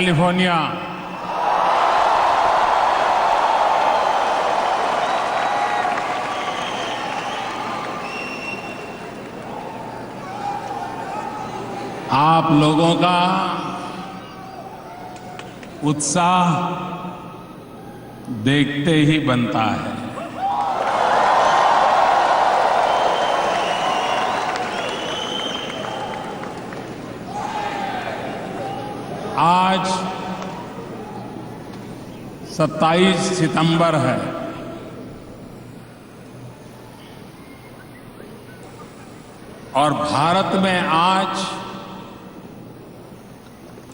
California, आप लोगों का उत्साह देखते ही बनता है। आज 27 सितंबर है और भारत में आज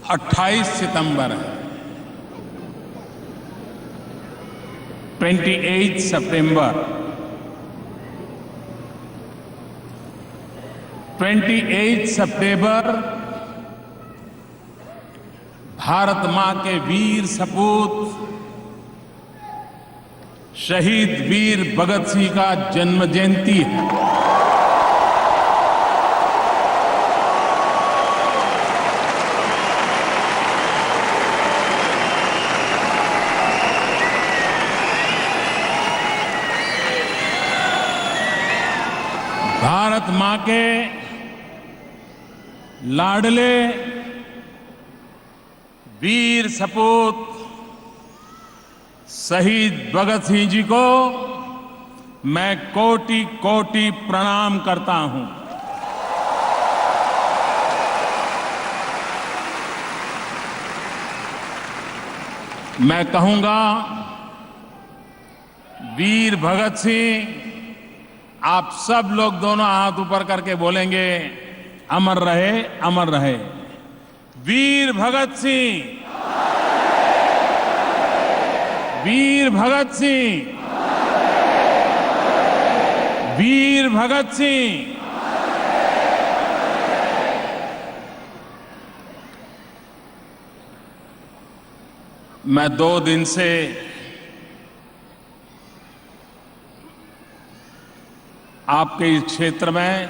28 सितंबर है। 28 सितंबर 28 सितंबर भारत मां के वीर सपूत शहीद वीर भगत सिंह का जन्म जयंती है। भारत मां के लाडले वीर सपूत शहीद भगत सिंह जी को मैं कोटि कोटि प्रणाम करता हूं। मैं कहूंगा, वीर भगत सिंह, आप सब लोग दोनों हाथ ऊपर करके बोलेंगे, अमर रहे, अमर रहे। वीर भगत सिंह, वीर भगत सिंह, वीर भगत सिंह। मैं 2 दिन से आपके इस क्षेत्र में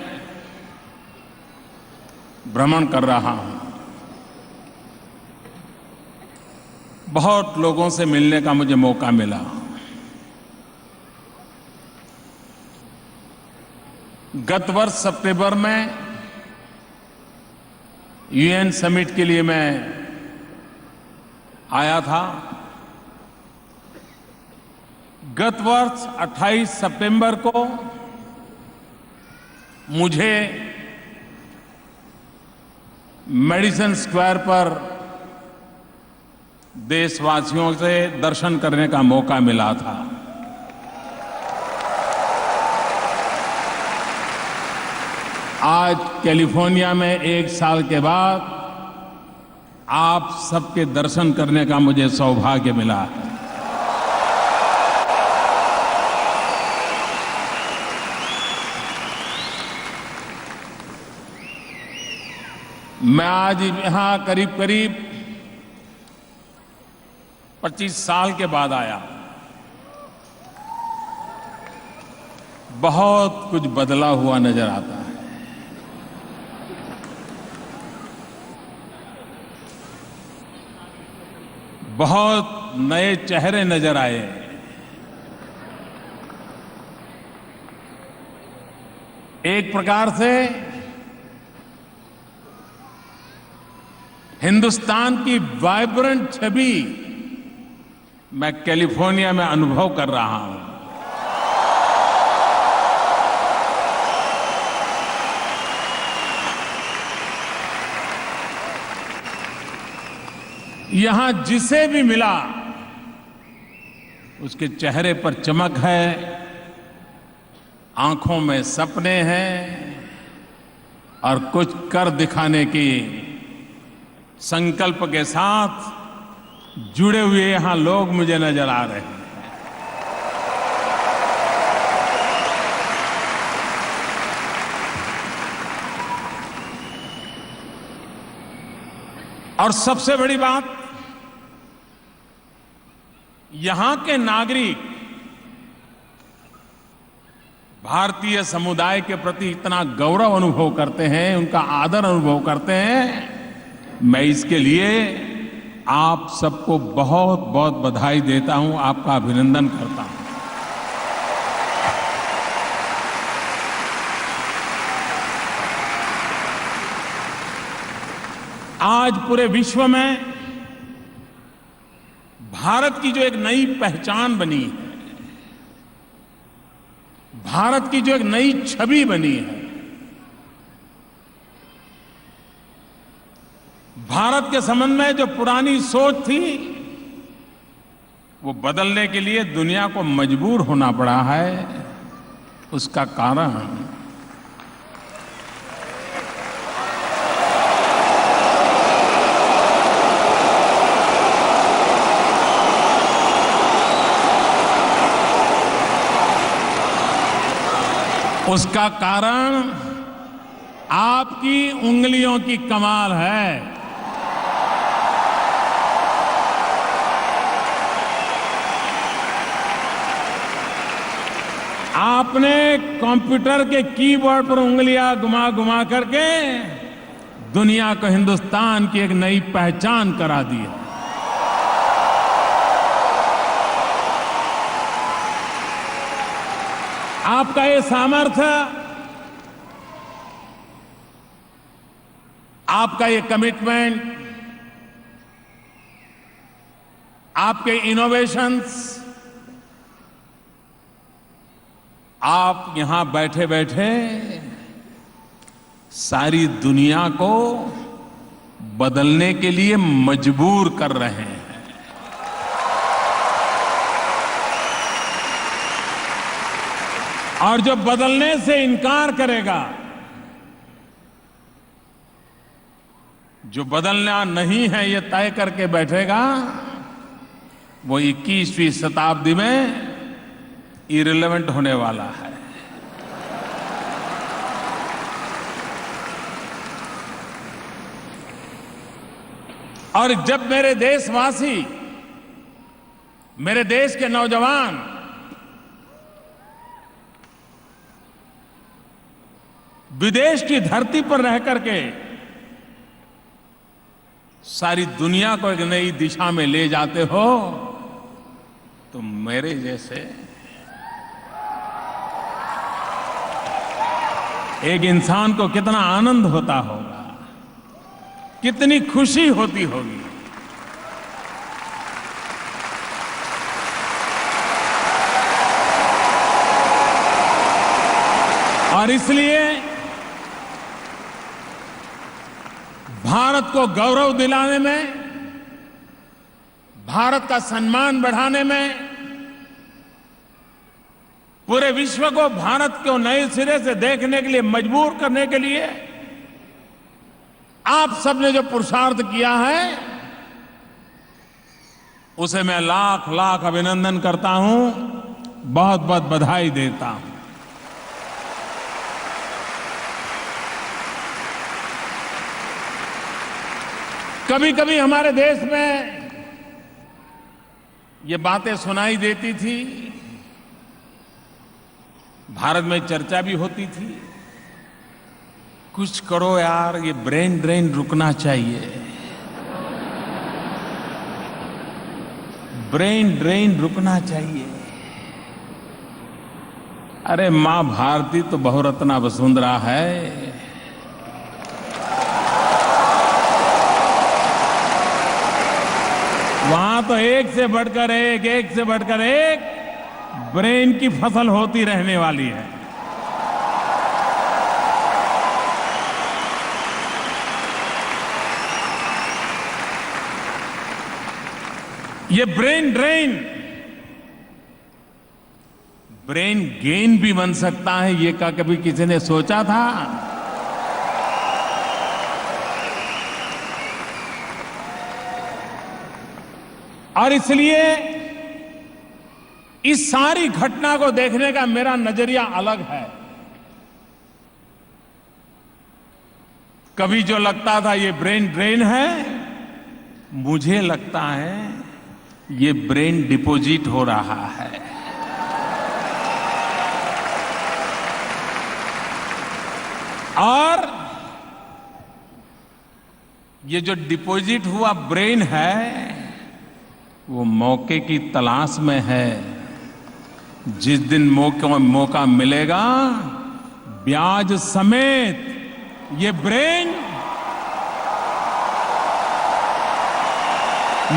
भ्रमण कर रहा हूं। बहुत लोगों से मिलने का मुझे मौका मिला। गत वर्ष सितंबर में यूएन समिट के लिए मैं आया था। गत वर्ष 28 सितंबर को मुझे मेडिसन स्क्वायर पर देशवासियों से दर्शन करने का मौका मिला था। आज कैलिफोर्निया में 1 साल के बाद आप सबके दर्शन करने का मुझे सौभाग्य मिला है। मैं आज यहां करीब करीब 25 साल के बाद आया। बहुत कुछ बदला हुआ नजर आता है। बहुत नए चेहरे नजर आए। एक प्रकार से हिंदुस्तान की वाइब्रेंट छवि मैं कैलिफोर्निया में अनुभव कर रहा हूं। यहां जिसे भी मिला उसके चेहरे पर चमक है, आंखों में सपने हैं और कुछ कर दिखाने की संकल्प के साथ जुड़े हुए यहां लोग मुझे नजर आ रहे हैं। और सबसे बड़ी बात, यहां के नागरिक भारतीय समुदाय के प्रति इतना गौरव अनुभव करते हैं, उनका आदर अनुभव करते हैं। मैं इसके लिए आप सबको बहुत बहुत बधाई देता हूं, आपका अभिनंदन करता हूं। आज पूरे विश्व में भारत की जो एक नई पहचान बनी है, भारत की जो एक नई छवि बनी है, भारत के संबंध में जो पुरानी सोच थी, वो बदलने के लिए दुनिया को मजबूर होना पड़ा है। उसका कारण आपकी उंगलियों की कमाल है। आपने कंप्यूटर के कीबोर्ड पर उंगलियां घुमा घुमा करके दुनिया को हिंदुस्तान की एक नई पहचान करा दी है। आपका ये सामर्थ्य, आपका ये कमिटमेंट, आपके इनोवेशंस, आप यहां बैठे बैठे सारी दुनिया को बदलने के लिए मजबूर कर रहे हैं। और जो बदलने से इनकार करेगा, जो बदलना नहीं है ये तय करके बैठेगा, वो 21वीं शताब्दी में इररिलेवेंट होने वाला है। और जब मेरे देशवासी, मेरे देश के नौजवान विदेश की धरती पर रह करके सारी दुनिया को एक नई दिशा में ले जाते हो, तो मेरे जैसे एक इंसान को कितना आनंद होता होगा, कितनी खुशी होती होगी। और इसलिए भारत को गौरव दिलाने में, भारत का सम्मान बढ़ाने में, पूरे विश्व को भारत को नए सिरे से देखने के लिए मजबूर करने के लिए आप सबने जो पुरुषार्थ किया है, उसे मैं लाख लाख अभिनंदन करता हूं, बहुत बहुत बधाई देता हूं। कभी कभी हमारे देश में ये बातें सुनाई देती थी, भारत में चर्चा भी होती थी, कुछ करो यार, ये ब्रेन ड्रेन रुकना चाहिए, ब्रेन ड्रेन रुकना चाहिए। अरे मां भारती तो बहुरत्ना वसुंधरा है। वहां तो एक से बढ़कर एक, एक से बढ़कर एक ब्रेन की फसल होती रहने वाली है। ये ब्रेन ड्रेन ब्रेन गेन भी बन सकता है, ये क्या कभी किसी ने सोचा था? और इसलिए इस सारी घटना को देखने का मेरा नजरिया अलग है। कभी जो लगता था ये ब्रेन ड्रेन है, मुझे लगता है ये ब्रेन डिपॉजिट हो रहा है। और ये जो डिपॉजिट हुआ ब्रेन है वो मौके की तलाश में है। जिस दिन मौका मिलेगा ब्याज समेत ये ब्रेन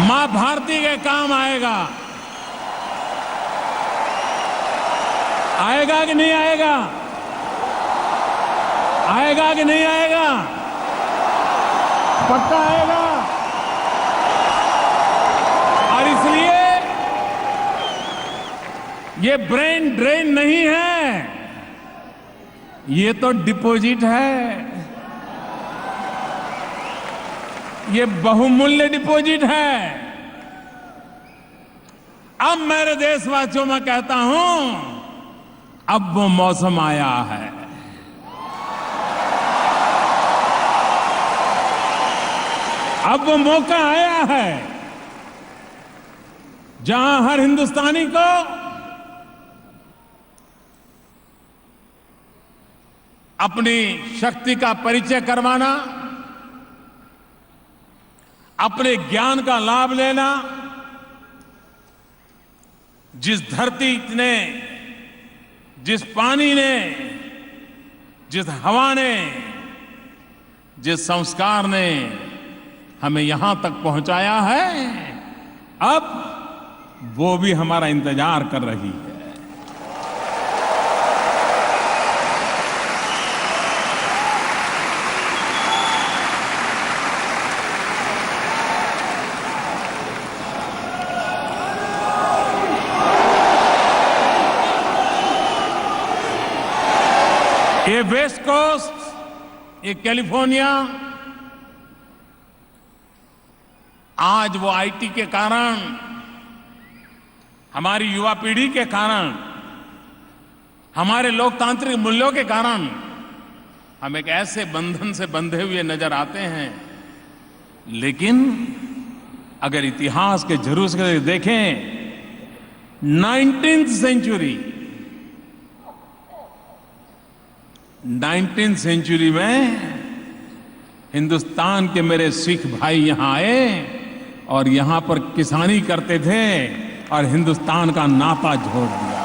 मां भारती के काम आएगा। आएगा कि नहीं आएगा? आएगा कि नहीं आएगा? पक्का आएगा। और इसलिए ये ब्रेन ड्रेन नहीं है, ये तो डिपॉजिट है। ये बहुमूल्य डिपॉजिट है। अब मेरे देशवासियों में कहता हूं, अब वो मौसम आया है। अब वो मौका आया है जहां हर हिंदुस्तानी को अपनी शक्ति का परिचय करवाना, अपने ज्ञान का लाभ लेना, जिस धरती ने, जिस पानी ने, जिस हवा ने, जिस संस्कार ने हमें यहां तक पहुंचाया है, अब वो भी हमारा इंतजार कर रही है। ये वेस्ट कोस्ट, ये कैलिफोर्निया, आज वो आईटी के कारण, हमारी युवा पीढ़ी के कारण, हमारे लोकतांत्रिक मूल्यों के कारण हम एक ऐसे बंधन से बंधे हुए नजर आते हैं। लेकिन अगर इतिहास के जरूर से देखें, 19th सेंचुरी में हिंदुस्तान के मेरे सिख भाई यहां आए और यहां पर किसानी करते थे और हिंदुस्तान का नाता जोड़ दिया।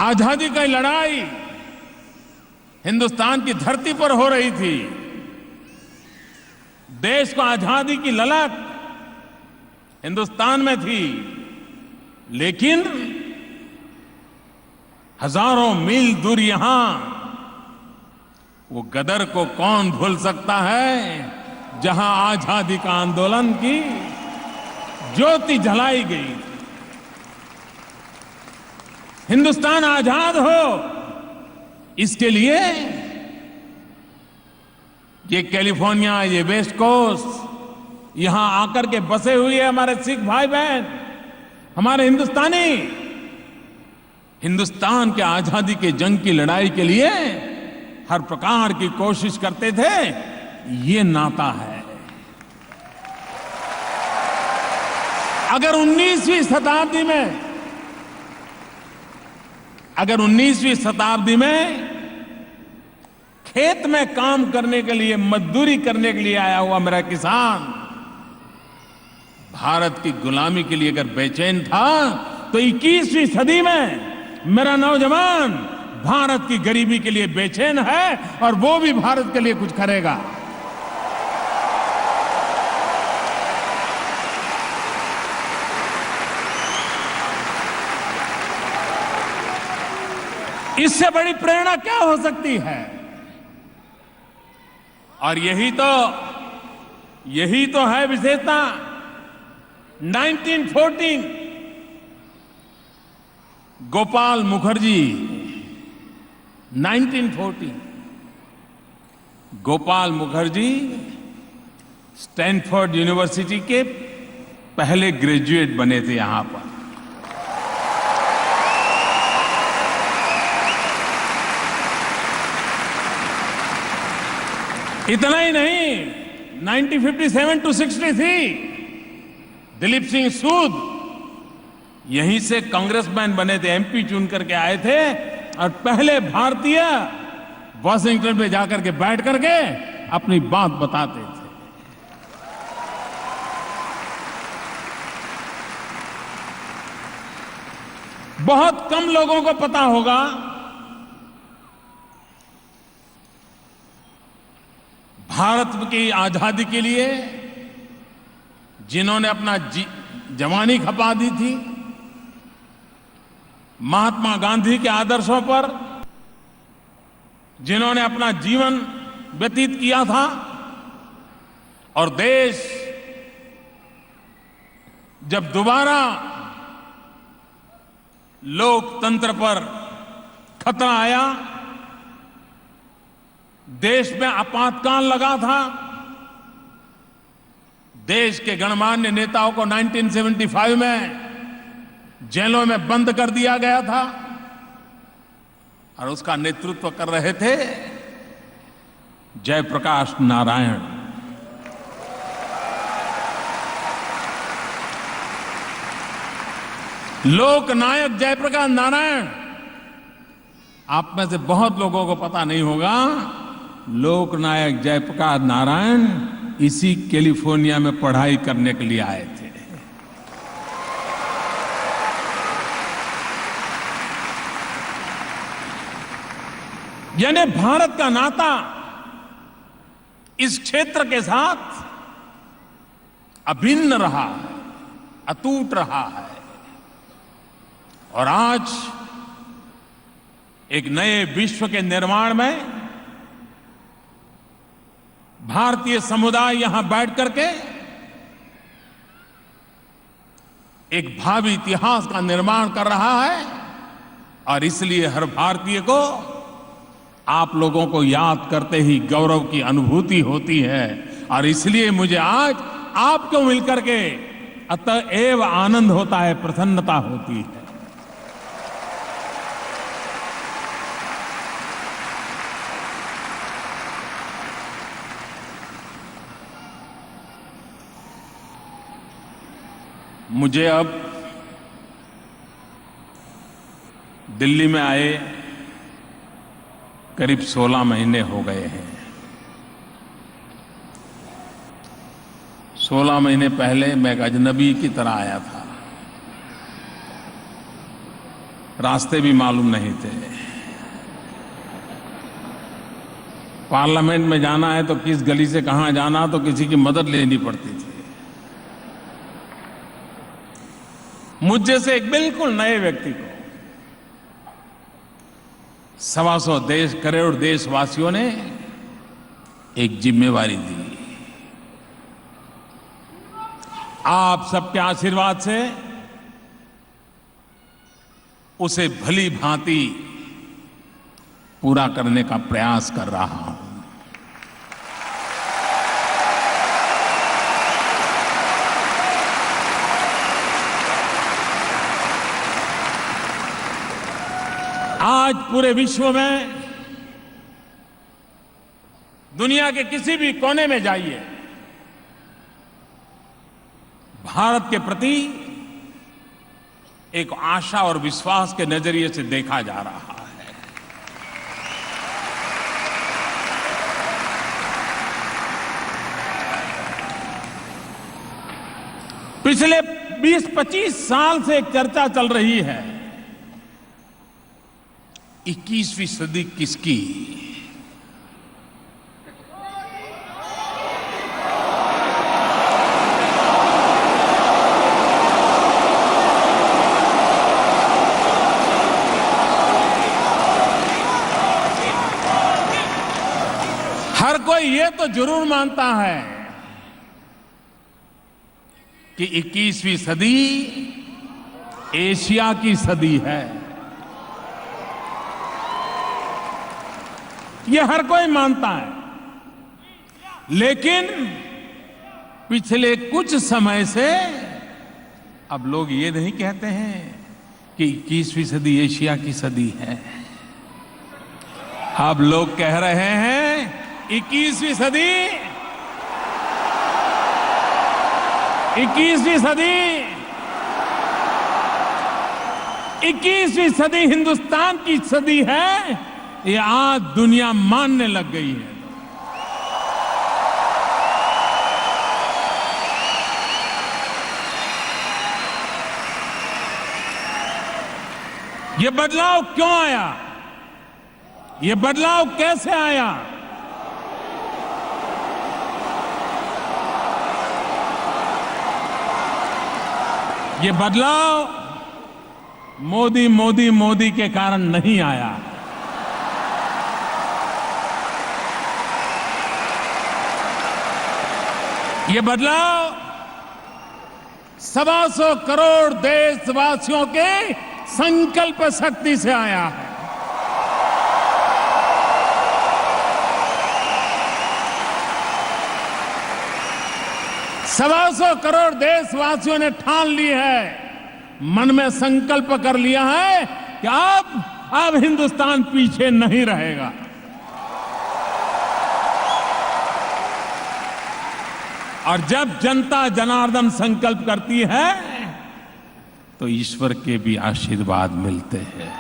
आजादी की लड़ाई हिंदुस्तान की धरती पर हो रही थी। देश को आजादी की ललक हिंदुस्तान में थी, लेकिन हजारों मील दूर यहां वो गदर को कौन भूल सकता है, जहां आजादी का आंदोलन की ज्योति जलाई गई। हिंदुस्तान आजाद हो, इसके लिए ये कैलिफोर्निया, ये वेस्ट कोस्ट, यहां आकर के बसे हुए हमारे सिख भाई बहन, हमारे हिंदुस्तानी, हिंदुस्तान के आजादी के जंग की लड़ाई के लिए हर प्रकार की कोशिश करते थे। ये नाता है। अगर 19वीं शताब्दी में खेत में काम करने के लिए, मजदूरी करने के लिए आया हुआ मेरा किसान भारत की गुलामी के लिए अगर बेचैन था, तो 21वीं सदी में मेरा नौजवान भारत की गरीबी के लिए बेचैन है और वो भी भारत के लिए कुछ करेगा। इससे बड़ी प्रेरणा क्या हो सकती है? और यही तो है विशेषता। 1914 गोपाल मुखर्जी, 1914 गोपाल मुखर्जी स्टैनफोर्ड यूनिवर्सिटी के पहले ग्रेजुएट बने थे यहां पर। इतना ही नहीं, 1957 to 63 दिलीप सिंह सूद यहीं से कांग्रेसमैन बने थे, एमपी चुन करके आए थे और पहले भारतीय वॉशिंगटन में जाकर के बैठ करके अपनी बात बताते थे। बहुत कम लोगों को पता होगा भारत की आजादी के लिए जिन्होंने अपना जवानी खपा दी थी, महात्मा गांधी के आदर्शों पर जिन्होंने अपना जीवन व्यतीत किया था और देश जब दोबारा लोकतंत्र पर खतरा आया, देश में आपातकाल लगा था, देश के गणमान्य नेताओं को 1975 में जेलों में बंद कर दिया गया था और उसका नेतृत्व कर रहे थे जयप्रकाश नारायण। लोकनायक जयप्रकाश नारायण। आप में से बहुत लोगों को पता नहीं होगा, लोकनायक जयप्रकाश नारायण इसी कैलिफोर्निया में पढ़ाई करने के लिए आए थे। यानी भारत का नाता इस क्षेत्र के साथ अभिन्न रहा है, अटूट रहा है और आज एक नए विश्व के निर्माण में भारतीय समुदाय यहां बैठ करके एक भावी इतिहास का निर्माण कर रहा है और इसलिए हर भारतीय को आप लोगों को याद करते ही गौरव की अनुभूति होती है और इसलिए मुझे आज आपको मिलकर के अतएव आनंद होता है, प्रसन्नता होती है। मुझे अब दिल्ली में आए करीब 16 महीने हो गए हैं। 16 महीने पहले मैं एक अजनबी की तरह आया था, रास्ते भी मालूम नहीं थे। पार्लियामेंट में जाना है तो किस गली से कहां जाना, तो किसी की मदद लेनी पड़ती थी। मुझ जैसे एक बिल्कुल नए व्यक्ति को 125 करोड़ देशवासियों ने एक जिम्मेवारी दी। आप सबके आशीर्वाद से उसे भली भांति पूरा करने का प्रयास कर रहा हूं। आज पूरे विश्व में, दुनिया के किसी भी कोने में जाइए, भारत के प्रति एक आशा और विश्वास के नजरिए से देखा जा रहा है। पिछले 20-25 साल से एक चर्चा चल रही है, 21वीं सदी किसकी? हर कोई ये तो जरूर मानता है कि 21वीं सदी एशिया की सदी है। ये हर कोई मानता है, लेकिन पिछले कुछ समय से अब लोग ये नहीं कहते हैं कि 21वीं सदी एशिया की सदी है। अब लोग कह रहे हैं 21वीं सदी 21वीं सदी हिंदुस्तान की सदी है, ये आज दुनिया मानने लग गई है। ये बदलाव क्यों आया? ये बदलाव कैसे आया? ये बदलाव मोदी मोदी मोदी के कारण नहीं आया। ये बदलाव 125 करोड़ देशवासियों के संकल्प शक्ति से आया है। 125 करोड़ देशवासियों ने ठान ली है, मन में संकल्प कर लिया है कि अब हिंदुस्तान पीछे नहीं रहेगा। और जब जनता जनार्दन संकल्प करती है तो ईश्वर के भी आशीर्वाद मिलते हैं।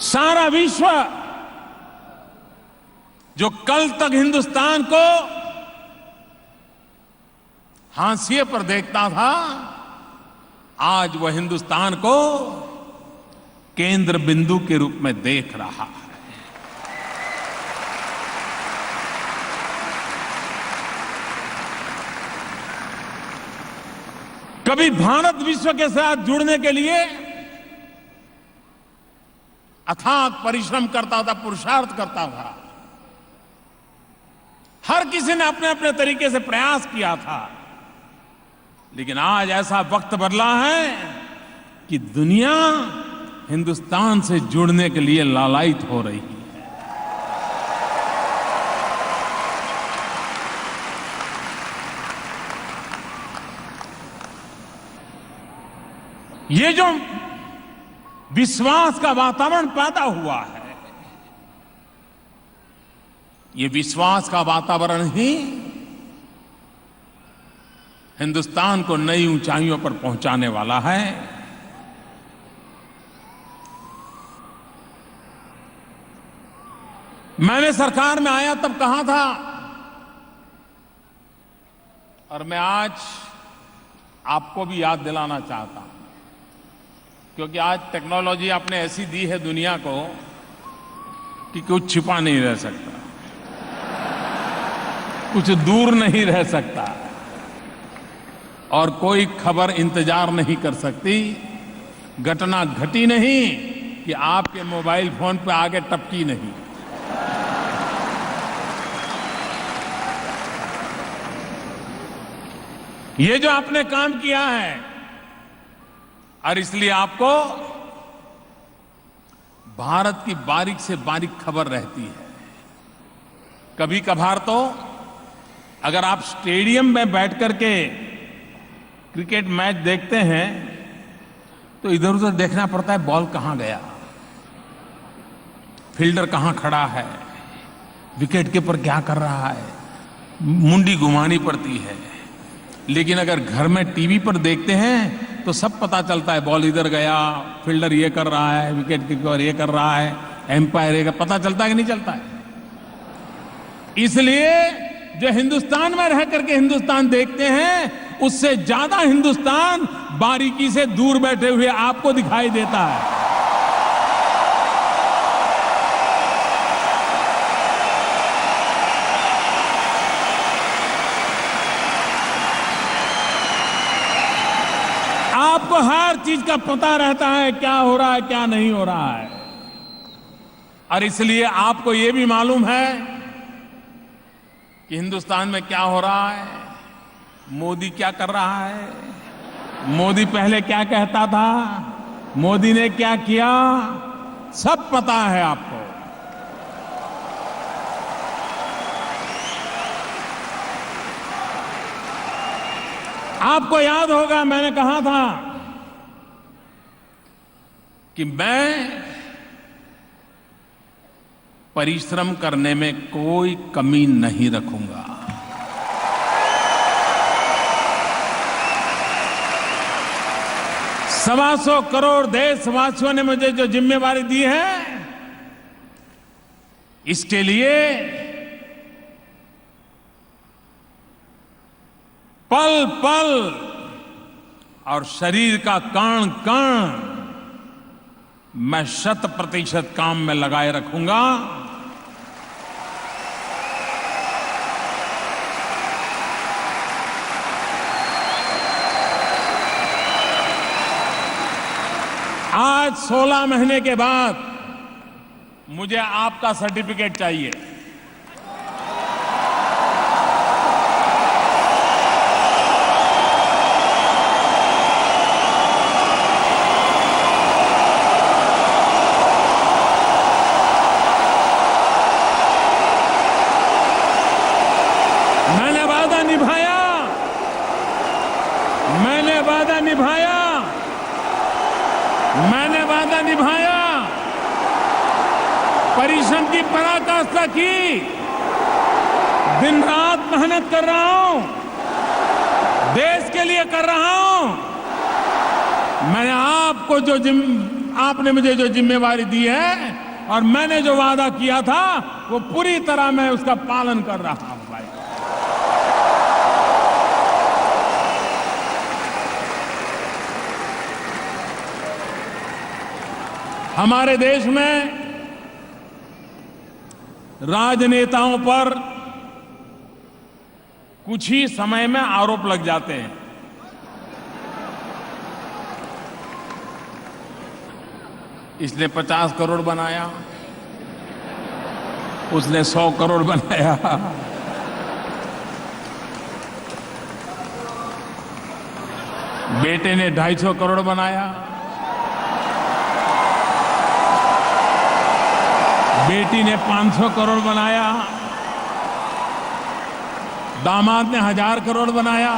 सारा विश्व जो कल तक हिंदुस्तान को हाशिए पर देखता था, आज वह हिंदुस्तान को केंद्र बिंदु के रूप में देख रहा है। कभी भारत विश्व के साथ जुड़ने के लिए अथाक परिश्रम करता था, पुरुषार्थ करता था। हर किसी ने अपने अपने तरीके से प्रयास किया था, लेकिन आज ऐसा वक्त बदला है कि दुनिया हिंदुस्तान से जुड़ने के लिए लालायित हो रही है। ये जो विश्वास का वातावरण पैदा हुआ है, ये विश्वास का वातावरण ही हिंदुस्तान को नई ऊंचाइयों पर पहुंचाने वाला है। मैंने सरकार में आया तब कहा था, और मैं आज आपको भी याद दिलाना चाहता हूं, क्योंकि आज टेक्नोलॉजी आपने ऐसी दी है दुनिया को कि कुछ छिपा नहीं रह सकता, कुछ दूर नहीं रह सकता, और कोई खबर इंतजार नहीं कर सकती। घटना घटी नहीं कि आपके मोबाइल फोन पे आगे टपकी नहीं। ये जो आपने काम किया है, और इसलिए आपको भारत की बारीक से बारीक खबर रहती है। कभी कभार तो अगर आप स्टेडियम में बैठ करके क्रिकेट मैच देखते हैं तो इधर उधर देखना पड़ता है, बॉल कहां गया, फील्डर कहां खड़ा है, विकेट कीपर क्या कर रहा है, मुंडी घुमानी पड़ती है। लेकिन अगर घर में टीवी पर देखते हैं तो सब पता चलता है, बॉल इधर गया, फील्डर ये कर रहा है, विकेट कीपर ये कर रहा है, एम्पायर ये पता चलता है कि नहीं चलता है। इसलिए जो हिंदुस्तान में रह करके हिंदुस्तान देखते हैं, उससे ज्यादा हिंदुस्तान बारीकी से दूर बैठे हुए आपको दिखाई देता है। आपको हर चीज का पता रहता है, क्या हो रहा है क्या नहीं हो रहा है। और इसलिए आपको यह भी मालूम है कि हिंदुस्तान में क्या हो रहा है, मोदी क्या कर रहा है, मोदी पहले क्या कहता था, मोदी ने क्या किया, सब पता है आपको। आपको याद होगा मैंने कहा था कि मैं परिश्रम करने में कोई कमी नहीं रखूंगा। 125 करोड़ देशवासियों ने मुझे जो जिम्मेवारी दी है, इसके लिए पल पल और शरीर का कण कण मैं 100% काम में लगाए रखूंगा। आज 16 महीने के बाद मुझे आपका सर्टिफिकेट चाहिए। मैंने वादा निभाया, मैंने वादा निभाया, मैंने वादा निभाया। परिश्रम की पराकाष्ठा की, दिन रात मेहनत कर रहा हूं, देश के लिए कर रहा हूं। मैंने आपको आपने मुझे जो जिम्मेवारी दी है और मैंने जो वादा किया था, वो पूरी तरह मैं उसका पालन कर रहा हूं भाई। हमारे देश में राजनेताओं पर कुछ ही समय में आरोप लग जाते हैं। इसने 50 करोड़ बनाया, उसने 100 करोड़ बनाया, बेटे ने 250 करोड़ बनाया, बेटी ने 500 करोड़ बनाया, दामाद ने 1000 करोड़ बनाया।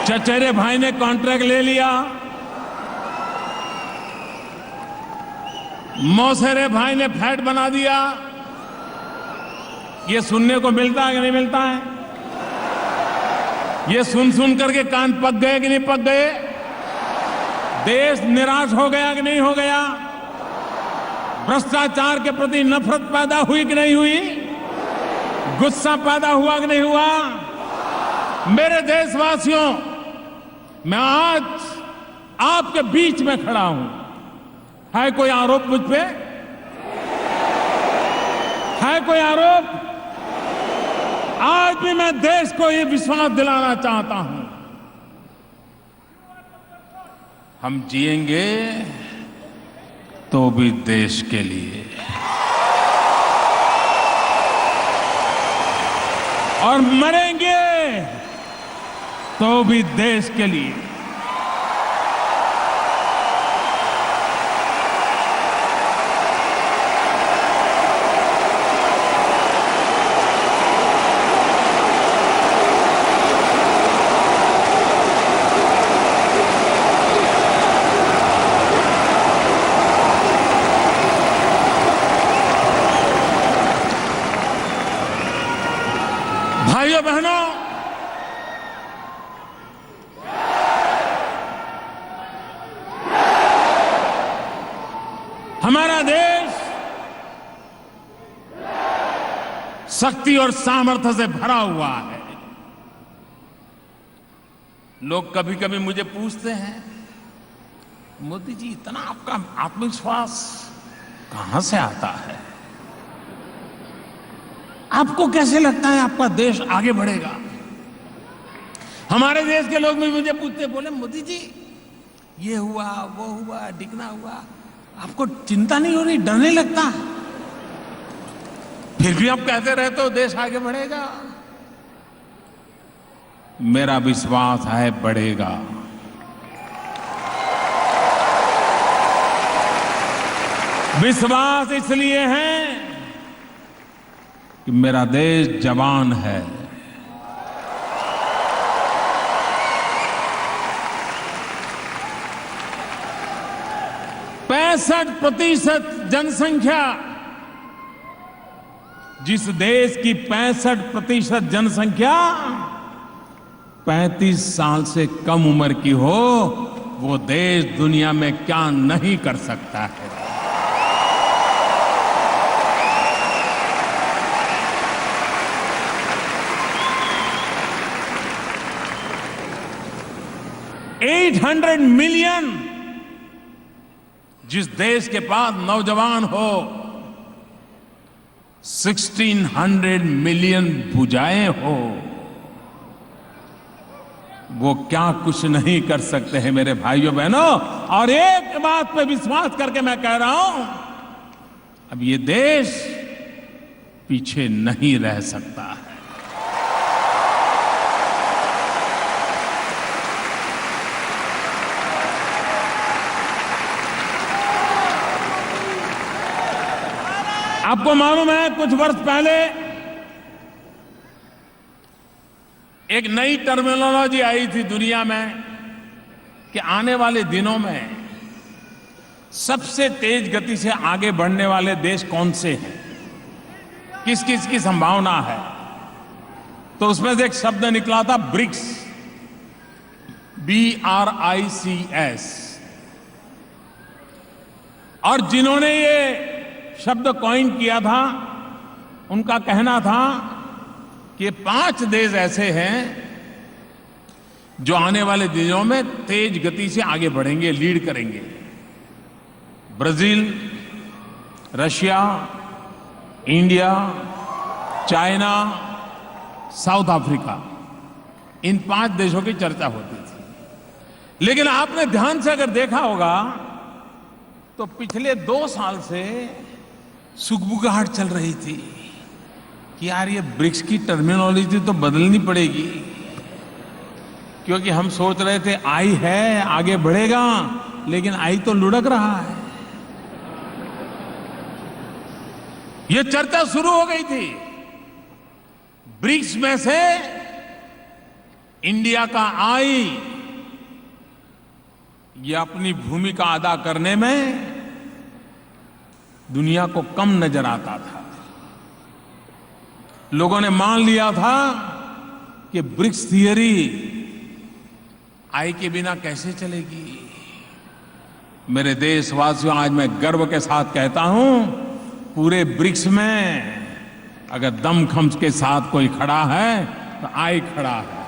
चचेरे भाई ने कॉन्ट्रैक्ट ले लिया, मौसेरे भाई ने फ्लैट बना दिया। ये सुनने को मिलता है कि नहीं मिलता है? ये सुन करके कान पक गए कि नहीं पक गए? देश निराश हो गया कि नहीं हो गया? भ्रष्टाचार के प्रति नफरत पैदा हुई कि नहीं हुई? गुस्सा पैदा हुआ कि नहीं हुआ? मेरे देशवासियों, मैं आज आपके बीच में खड़ा हूं। है कोई आरोप मुझ पे? है कोई आरोप? आज भी मैं देश को ये विश्वास दिलाना चाहता हूं, हम जिएंगे तो भी देश के लिए, और मरेंगे तो भी देश के लिए। भाइयों बहनों, हमारा देश शक्ति और सामर्थ्य से भरा हुआ है। लोग कभी कभी मुझे पूछते हैं, मोदी जी इतना आपका आत्मविश्वास कहां से आता है? आपको कैसे लगता है आपका देश आगे बढ़ेगा? हमारे देश के लोग भी मुझे पूछते, बोले मोदी जी ये हुआ, वो हुआ, डिगना हुआ, आपको चिंता नहीं हो रही, डर नहीं लगता? फिर भी आप कहते रहते हो देश आगे बढ़ेगा। मेरा विश्वास है बढ़ेगा। विश्वास इसलिए है कि मेरा देश जवान है। % जनसंख्या जिस देश की 65% जनसंख्या 35 साल से कम उम्र की हो, वो देश दुनिया में क्या नहीं कर सकता है। $800 मिलियन जिस देश के पास नौजवान हो, 1600 मिलियन भुजाएं हो, वो क्या कुछ नहीं कर सकते हैं मेरे भाइयों बहनों। और एक बात पे विश्वास करके मैं कह रहा हूं, अब ये देश पीछे नहीं रह सकता है। आपको मालूम है, कुछ वर्ष पहले एक नई टर्मिनोलॉजी आई थी दुनिया में कि आने वाले दिनों में सबसे तेज गति से आगे बढ़ने वाले देश कौन से हैं, किस किस की संभावना है। तो उसमें से एक शब्द निकला था ब्रिक्स, BRICS। और जिन्होंने ये शब्द कॉइन किया था, उनका कहना था कि 5 देश ऐसे हैं जो आने वाले दिनों में तेज गति से आगे बढ़ेंगे, लीड करेंगे। Brazil, Russia, India, China, South Africa, इन 5 देशों की चर्चा होती थी। लेकिन आपने ध्यान से अगर देखा होगा तो पिछले 2 साल से सुगबुगाहट चल रही थी कि यार ये ब्रिक्स की टर्मिनोलॉजी तो बदलनी पड़ेगी, क्योंकि हम सोच रहे थे आई है, आगे बढ़ेगा, लेकिन आई तो लुढ़क रहा है। ये चर्चा शुरू हो गई थी। ब्रिक्स में से इंडिया का आई ये अपनी भूमिका अदा करने में दुनिया को कम नजर आता था। लोगों ने मान लिया था कि ब्रिक्स थियरी आई के बिना कैसे चलेगी। मेरे देशवासियों, आज मैं गर्व के साथ कहता हूं, पूरे ब्रिक्स में अगर दमखम के साथ कोई खड़ा है तो आई खड़ा है।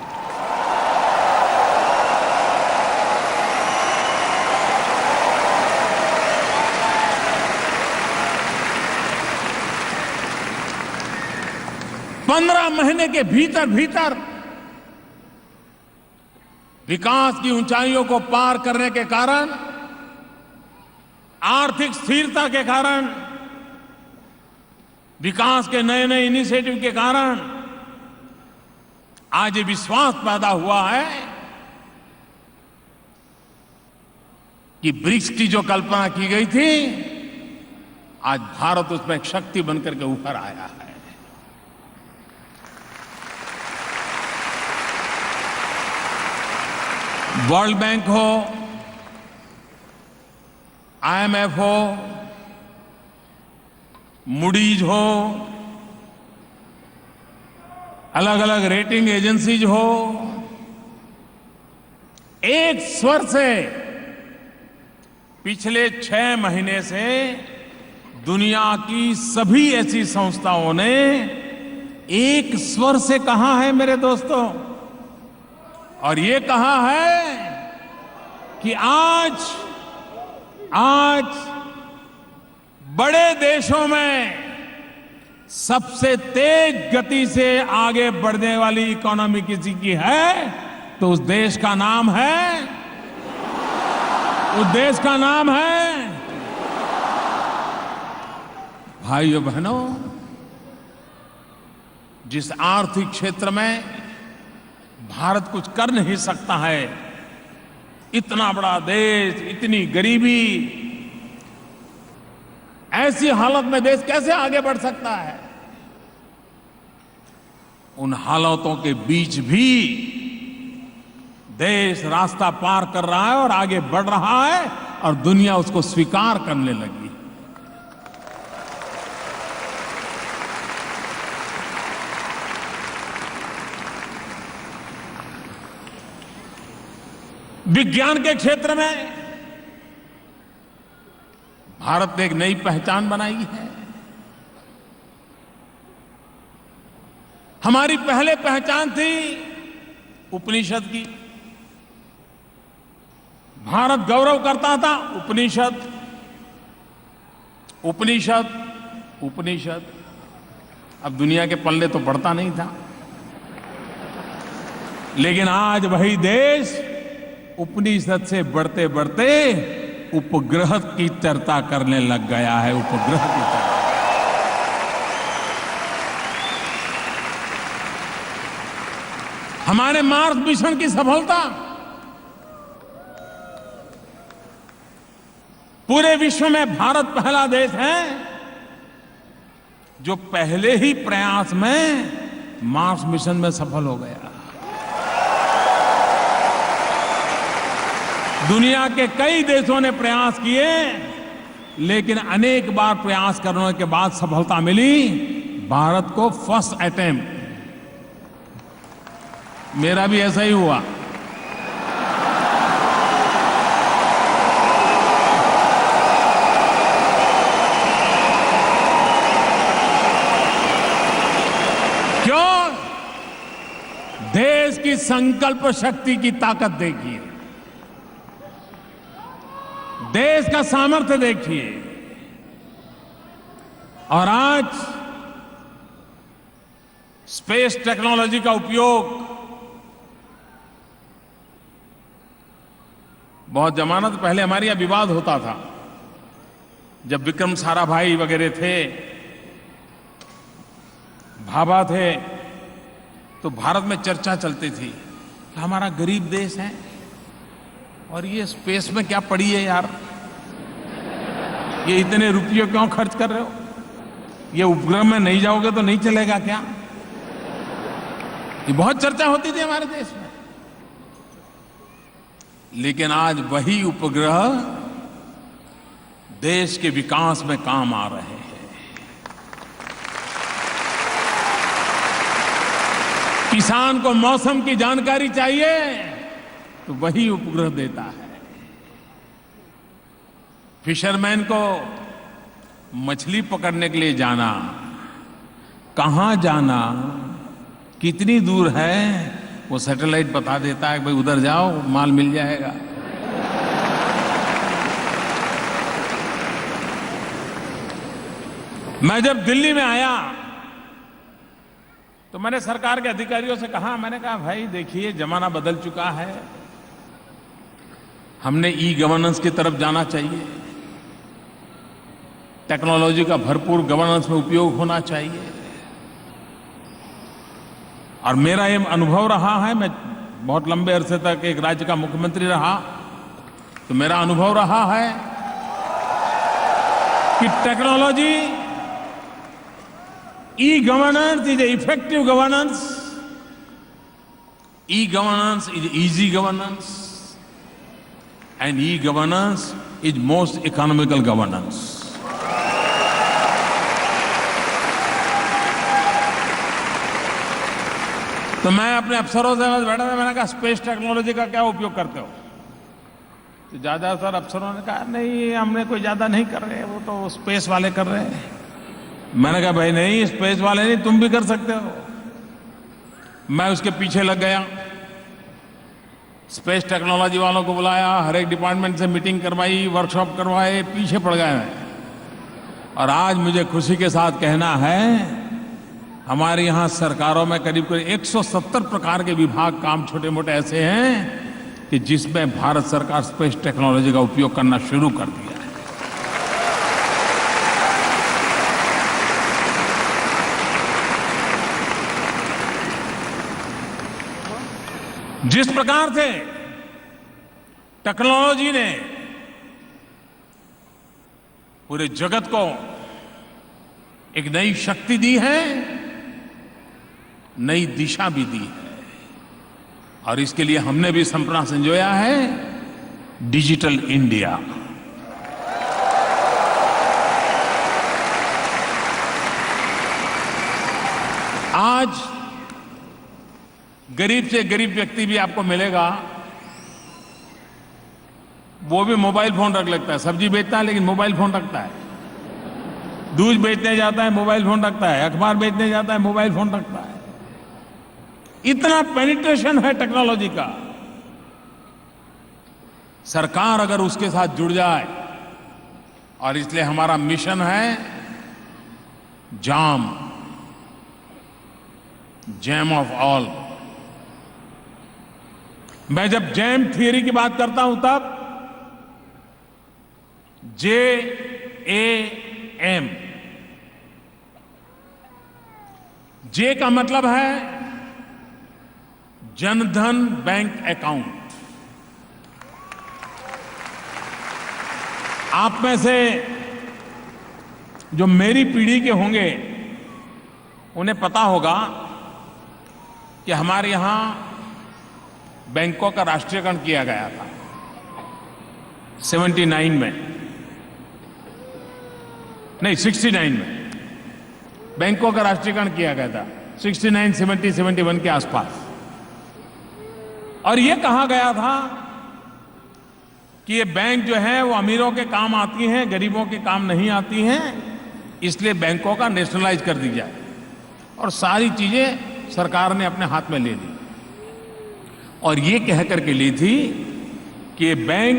पंद्रह महीने के भीतर भीतर विकास की ऊंचाइयों को पार करने के कारण, आर्थिक स्थिरता के कारण, विकास के नए नए इनिशिएटिव के कारण आज ये विश्वास पैदा हुआ है कि ब्रिक्स की जो कल्पना की गई थी, आज भारत उसमें एक शक्ति बनकर के ऊपर आया है। वर्ल्ड बैंक हो, IMF हो, मूडीज हो, अलग अलग रेटिंग एजेंसीज हो, एक स्वर से पिछले 6 महीने से दुनिया की सभी ऐसी संस्थाओं ने एक स्वर से कहा है मेरे दोस्तों, और ये कहा है कि आज बड़े देशों में सबसे तेज गति से आगे बढ़ने वाली इकोनॉमी किसी की है तो उस देश का नाम है भाइयों बहनों, जिस आर्थिक क्षेत्र में भारत कुछ कर नहीं सकता है, इतना बड़ा देश, इतनी गरीबी, ऐसी हालत में देश कैसे आगे बढ़ सकता है। उन हालातों के बीच भी देश रास्ता पार कर रहा है और आगे बढ़ रहा है, और दुनिया उसको स्वीकार करने लगी। विज्ञान के क्षेत्र में भारत ने एक नई पहचान बनाई है। हमारी पहले पहचान थी उपनिषद की। भारत गौरव करता था उपनिषद, उपनिषद, उपनिषद। अब दुनिया के पल्ले तो पड़ता नहीं था, लेकिन आज वही देश उपनिषद से बढ़ते बढ़ते उपग्रह की चर्चा करने लग गया है। उपग्रह की चर्चा, हमारे मार्स मिशन की सफलता पूरे विश्व में भारत पहला देश है जो पहले ही प्रयास में मार्स मिशन में सफल हो गया। दुनिया के कई देशों ने प्रयास किए, लेकिन अनेक बार प्रयास करने के बाद सफलता मिली। भारत को फर्स्ट अटेम्प्ट, मेरा भी ऐसा ही हुआ। क्यों? देश की संकल्प शक्ति की ताकत देखिए, देश का सामर्थ्य देखिए। और आज स्पेस टेक्नोलॉजी का उपयोग, बहुत जमाना तो पहले हमारे यहां विवाद होता था, जब विक्रम साराभाई वगैरह थे, भाभा थे, तो भारत में चर्चा चलती थी कि हमारा गरीब देश है और ये स्पेस में क्या पड़ी है यार, ये इतने रुपये क्यों खर्च कर रहे हो, ये उपग्रह में नहीं जाओगे तो नहीं चलेगा क्या? ये बहुत चर्चा होती थी हमारे देश में। लेकिन आज वही उपग्रह देश के विकास में काम आ रहे हैं। किसान को मौसम की जानकारी चाहिए तो वही उपग्रह देता है। फिशरमैन को मछली पकड़ने के लिए जाना, कहां जाना, कितनी दूर है, वो सैटेलाइट बता देता है कि भाई उधर जाओ, माल मिल जाएगा। मैं जब दिल्ली में आया तो मैंने सरकार के अधिकारियों से कहा, मैंने कहा भाई देखिए जमाना बदल चुका है, हमने ई गवर्नेंस की तरफ जाना चाहिए, टेक्नोलॉजी का भरपूर गवर्नेंस में उपयोग होना चाहिए। और मेरा ये अनुभव रहा है, मैं बहुत लंबे अरसे तक एक राज्य का मुख्यमंत्री रहा, तो मेरा अनुभव रहा है कि technology, e-governance is effective governance, e-governance is easy governance, and e-governance is most economical governance. तो मैं अपने अफसरों से बैठा था, मैंने कहा स्पेस टेक्नोलॉजी का क्या उपयोग करते हो? तो ज्यादातर अफसरों ने कहा नहीं, हमने कोई ज्यादा नहीं कर रहे, वो तो स्पेस वाले कर रहे हैं। मैंने कहा भाई नहीं, स्पेस वाले नहीं, तुम भी कर सकते हो। मैं उसके पीछे लग गया, स्पेस टेक्नोलॉजी वालों को बुलाया, हर एक डिपार्टमेंट से मीटिंग करवाई, वर्कशॉप करवाए, पीछे पड़ गए मैं। और आज मुझे खुशी के साथ कहना है, हमारे यहाँ सरकारों में करीब करीब 170 प्रकार के विभाग, काम छोटे मोटे ऐसे हैं कि जिसमें भारत सरकार स्पेस टेक्नोलॉजी का उपयोग करना शुरू कर दिया है। जिस प्रकार से टेक्नोलॉजी ने पूरे जगत को एक नई शक्ति दी है, नई दिशा भी दी है, और इसके लिए हमने भी सपना संजोया है, डिजिटल इंडिया। आज गरीब से गरीब व्यक्ति भी आपको मिलेगा वो भी मोबाइल फोन रख लेता है। सब्जी बेचता है लेकिन मोबाइल फोन रखता है, दूध बेचने जाता है मोबाइल फोन रखता है, अखबार बेचने जाता है मोबाइल फोन रखता है। इतना पेनिट्रेशन है टेक्नोलॉजी का। सरकार अगर उसके साथ जुड़ जाए, और इसलिए हमारा मिशन है जाम, जैम ऑफ ऑल। मैं जब जैम थियरी की बात करता हूं तब JAM, जे का मतलब है जनधन बैंक अकाउंट। आप में से जो मेरी पीढ़ी के होंगे उन्हें पता होगा कि हमारे यहां बैंकों का राष्ट्रीयकरण किया गया था 79 में, नहीं 69 में बैंकों का राष्ट्रीयकरण किया गया था, 69, 70, 71 के आसपास। और ये कहा गया था कि ये बैंक जो है वो अमीरों के काम आती हैं, गरीबों के काम नहीं आती हैं, इसलिए बैंकों का नेशनलाइज कर दी जाए। और सारी चीजें सरकार ने अपने हाथ में ले ली, और ये कह करके ली थी कि ये बैंक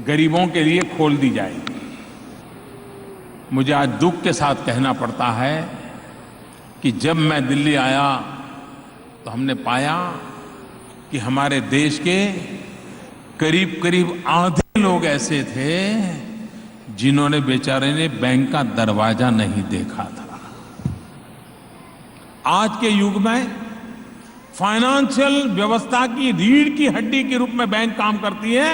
गरीबों के लिए खोल दी जाएगी। मुझे आज दुख के साथ कहना पड़ता है कि जब मैं दिल्ली आया तो हमने पाया कि हमारे देश के करीब करीब आधे लोग ऐसे थे जिन्होंने बेचारे ने बैंक का दरवाजा नहीं देखा था। आज के युग में फाइनेंशियल व्यवस्था की रीढ़ की हड्डी के रूप में बैंक काम करती है,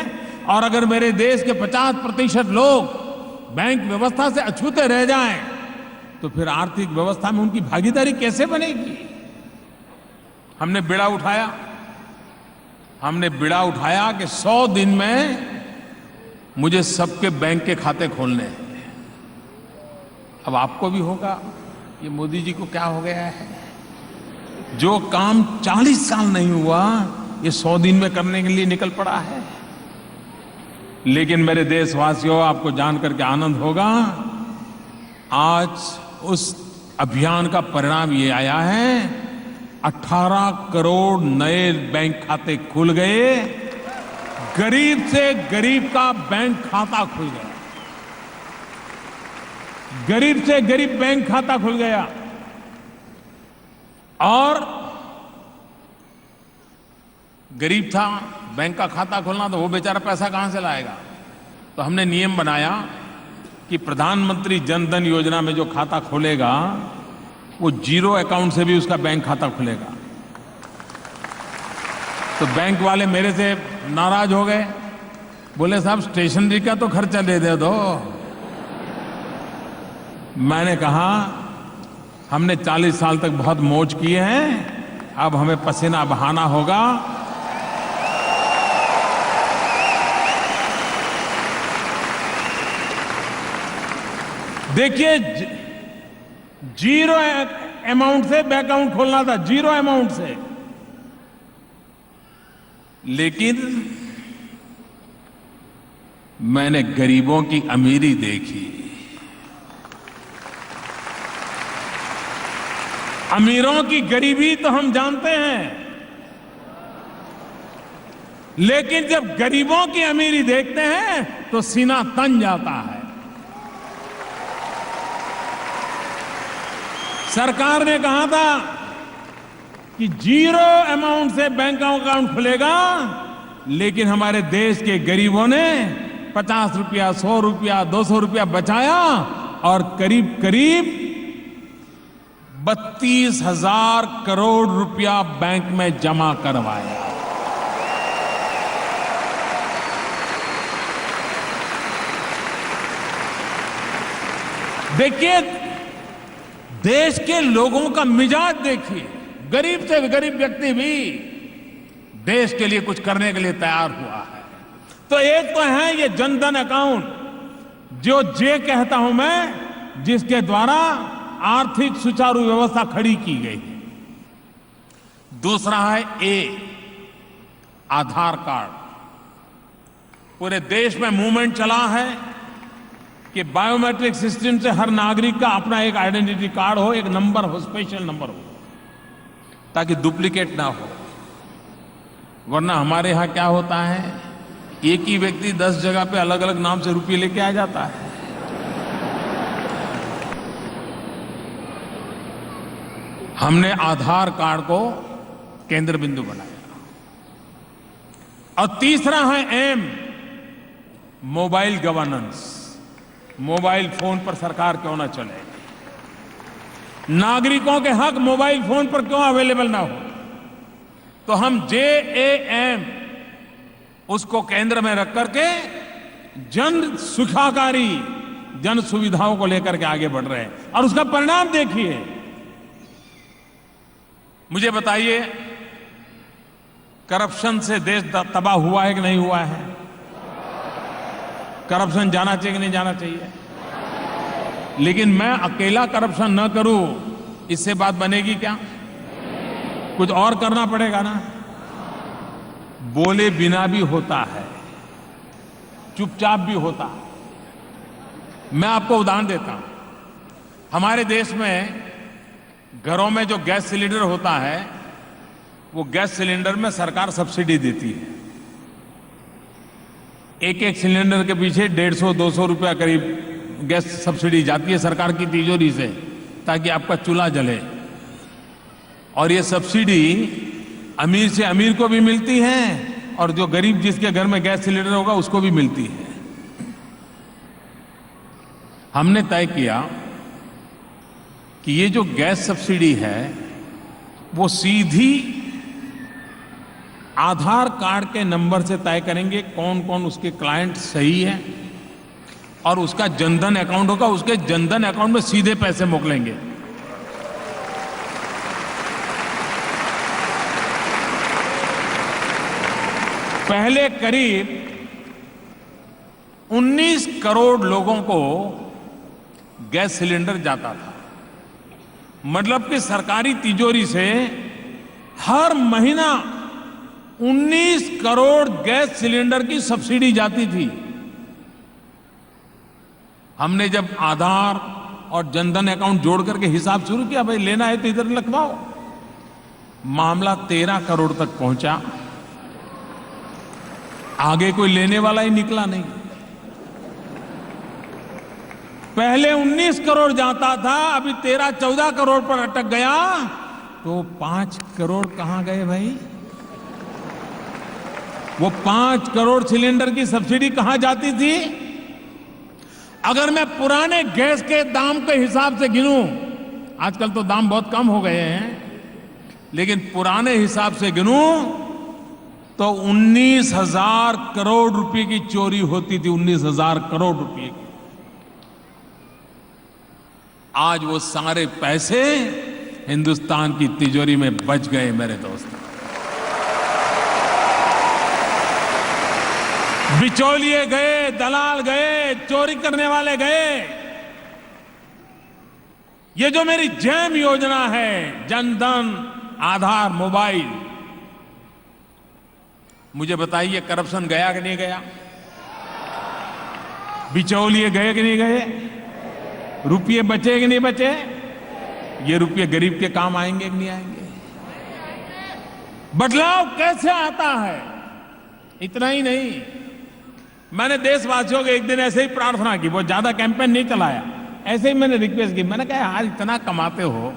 और अगर मेरे देश के 50% लोग बैंक व्यवस्था से अछूते रह जाएं तो फिर आर्थिक व्यवस्था में उनकी भागीदारी कैसे बनेगी। हमने बीड़ा उठाया कि 100 दिन में मुझे सबके बैंक के खाते खोलने हैं। अब आपको भी होगा, ये मोदी जी को क्या हो गया है, जो काम 40 साल नहीं हुआ ये 100 दिन में करने के लिए निकल पड़ा है। लेकिन मेरे देशवासियों, आपको जानकर के आनंद होगा, आज उस अभियान का परिणाम ये आया है, 18 करोड़ नए बैंक खाते खुल गए, गरीब से गरीब का बैंक खाता खुल गया, गरीब से गरीब बैंक खाता खुल गया। और गरीब था, बैंक का खाता खोलना, तो वो बेचारा पैसा कहां से लाएगा। तो हमने नियम बनाया कि प्रधानमंत्री जन धन योजना में जो खाता खोलेगा वो जीरो अकाउंट से भी उसका बैंक खाता खुलेगा। तो बैंक वाले मेरे से नाराज हो गए, बोले साहब स्टेशनरी का तो खर्चा दे दो। मैंने कहा हमने 40 साल तक बहुत मौज किए हैं, अब हमें पसीना बहाना होगा। देखिए, जीरो अमाउंट से बैंक अकाउंट खोलना था, जीरो अमाउंट से, लेकिन मैंने गरीबों की अमीरी देखी। अमीरों की गरीबी तो हम जानते हैं, लेकिन जब गरीबों की अमीरी देखते हैं तो सीना तन जाता है। सरकार ने कहा था कि जीरो अमाउंट से बैंक अकाउंट खुलेगा, लेकिन हमारे देश के गरीबों ने 50 रुपया, 100 रुपया, 200 रुपया बचाया और करीब करीब 32,000 करोड़ रुपया बैंक में जमा करवाया। देखिए, देश के लोगों का मिजाज देखिए, गरीब से गरीब व्यक्ति भी देश के लिए कुछ करने के लिए तैयार हुआ है। तो एक तो है ये जनधन अकाउंट, जो जे कहता हूं मैं, जिसके द्वारा आर्थिक सुचारू व्यवस्था खड़ी की गई। दूसरा है ए, आधार कार्ड। पूरे देश में मूवमेंट चला है कि बायोमेट्रिक सिस्टम से हर नागरिक का अपना एक आइडेंटिटी कार्ड हो, एक नंबर हो, स्पेशल नंबर हो, ताकि डुप्लीकेट ना हो। वरना हमारे यहाँ क्या होता है, एक ही व्यक्ति 10 जगह पे अलग अलग नाम से रुपये लेके आ जाता है। हमने आधार कार्ड को केंद्र बिंदु बनाया। और तीसरा है M, mobile governance. Mobile phone पर सरकार क्यों ना चले, नागरिकों के हक मोबाइल फोन पर क्यों अवेलेबल ना हो। तो हम JAM उसको केंद्र में रख करके जन सुखाकारी, जन सुविधाओं को लेकर के आगे बढ़ रहे हैं। और उसका परिणाम देखिए। मुझे बताइए, करप्शन से देश तबाह हुआ है कि नहीं हुआ है? करप्शन जाना चाहिए कि नहीं जाना चाहिए? लेकिन मैं अकेला करप्शन न करूं, इससे बात बनेगी क्या? कुछ और करना पड़ेगा ना। बोले बिना भी होता है, चुपचाप भी होता है। मैं आपको उदाहरण देता हूं। हमारे देश में घरों में जो गैस सिलेंडर होता है, वो गैस सिलेंडर में सरकार सब्सिडी देती है। एक एक सिलेंडर के पीछे 150-200 रुपया करीब गैस सब्सिडी जाती है सरकार की तिजोरी से, ताकि आपका चूल्हा जले। और ये सब्सिडी अमीर से अमीर को भी मिलती है, और जो गरीब जिसके घर में गैस सिलेंडर होगा उसको भी मिलती है। हमने तय किया कि ये जो गैस सब्सिडी है वो सीधी आधार कार्ड के नंबर से तय करेंगे कौन कौन उसके क्लाइंट सही है, और उसका जनधन अकाउंट होगा, उसके जनधन अकाउंट में सीधे पैसे मोकलेंगे। पहले करीब 19 करोड़ लोगों को गैस सिलेंडर जाता था। मतलब कि सरकारी तिजोरी से हर महीना 19 करोड़ गैस सिलेंडर की सब्सिडी जाती थी। हमने जब आधार और जनधन अकाउंट जोड़ करके हिसाब शुरू किया, भाई लेना है तो इधर लिखवाओ, मामला 13 करोड़ तक पहुंचा। आगे कोई लेने वाला ही निकला नहीं। पहले 19 करोड़ जाता था, अभी 13-14 करोड़ पर अटक गया। तो 5 करोड़ कहां गए भाई? वो 5 करोड़ सिलेंडर की सब्सिडी कहां जाती थी? अगर मैं पुराने गैस के दाम के हिसाब से गिनूं, आजकल तो दाम बहुत कम हो गए हैं, लेकिन पुराने हिसाब से गिनूं तो 19,000 करोड़ रुपए की चोरी होती थी। 19,000 करोड़ रुपए की। आज वो सारे पैसे हिंदुस्तान की तिजोरी में बच गए मेरे दोस्त। बिचौलिए गए, दलाल गए, चोरी करने वाले गए। ये जो मेरी जैम योजना है, जनधन, आधार, मोबाइल, मुझे बताइए करप्शन गया कि नहीं गया? बिचौलिए गए कि नहीं गए? रुपये बचे कि नहीं बचे? ये रुपये गरीब के काम आएंगे कि नहीं आएंगे? बदलाव कैसे आता है? इतना ही नहीं, मैंने देशवासियों को एक दिन ऐसे ही प्रार्थना की, बहुत ज्यादा कैंपेन नहीं चलाया, ऐसे ही मैंने रिक्वेस्ट की। मैंने कहा यार, इतना कमाते हो,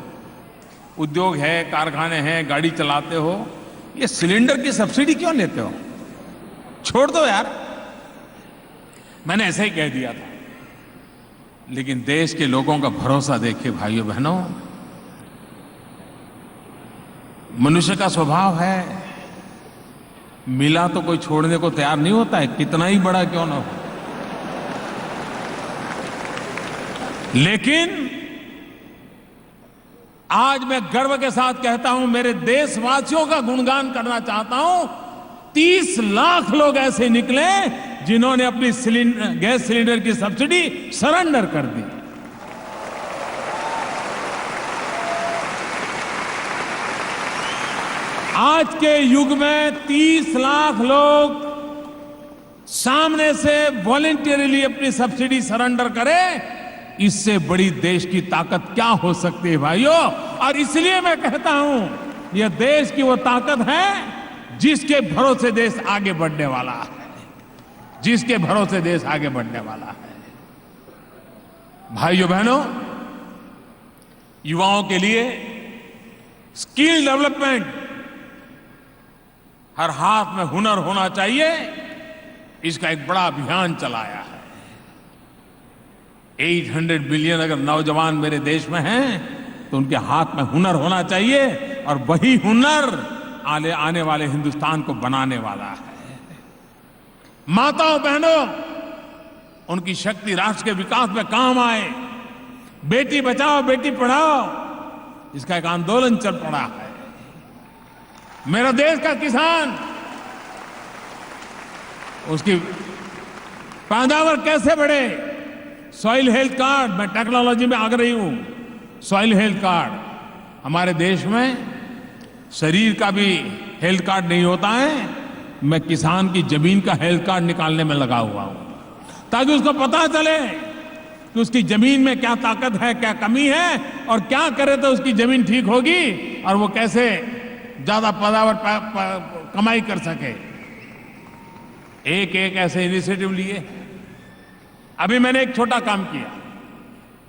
उद्योग है, कारखाने हैं, गाड़ी चलाते हो, ये सिलेंडर की सब्सिडी क्यों लेते हो? छोड़ दो यार। मैंने ऐसे ही कह दिया था। लेकिन देश के लोगों का भरोसा देखिए भाइयों बहनों। मनुष्य का स्वभाव है, मिला तो कोई छोड़ने को तैयार नहीं होता है, कितना ही बड़ा क्यों ना हो। लेकिन आज मैं गर्व के साथ कहता हूं, मेरे देशवासियों का गुणगान करना चाहता हूं, 30 लाख लोग ऐसे निकले जिन्होंने अपनी गैस सिलेंडर की सब्सिडी सरेंडर कर दी। आज के युग में 30 लाख लोग सामने से वॉलंटियरली अपनी सब्सिडी सरेंडर करे, इससे बड़ी देश की ताकत क्या हो सकती है भाइयों। और इसलिए मैं कहता हूं, यह देश की वो ताकत है जिसके भरोसे देश आगे बढ़ने वाला है, जिसके भरोसे देश आगे बढ़ने वाला है। भाइयों बहनों, युवाओं के लिए स्किल डेवलपमेंट, हर हाथ में हुनर होना चाहिए, इसका एक बड़ा अभियान चलाया है। 800 मिलियन अगर नौजवान मेरे देश में हैं तो उनके हाथ में हुनर होना चाहिए, और वही हुनर आने वाले हिंदुस्तान को बनाने वाला है। माताओं बहनों, उनकी शक्ति राष्ट्र के विकास में काम आए। बेटी बचाओ बेटी पढ़ाओ, इसका एक आंदोलन चल पड़ा है। मेरा देश का किसान, उसकी पैदावार कैसे बढ़े, सॉइल हेल्थ कार्ड, मैं टेक्नोलॉजी में आग्रही हूं। सॉइल हेल्थ कार्ड, हमारे देश में शरीर का भी हेल्थ कार्ड नहीं होता है, मैं किसान की जमीन का हेल्थ कार्ड निकालने में लगा हुआ हूं, ताकि उसको पता चले कि उसकी जमीन में क्या ताकत है, क्या कमी है, और क्या करे तो उसकी जमीन ठीक होगी और वो कैसे ज्यादा पैदावार कमाई कर सके। एक एक ऐसे इनिशिएटिव लिए। अभी मैंने एक छोटा काम किया।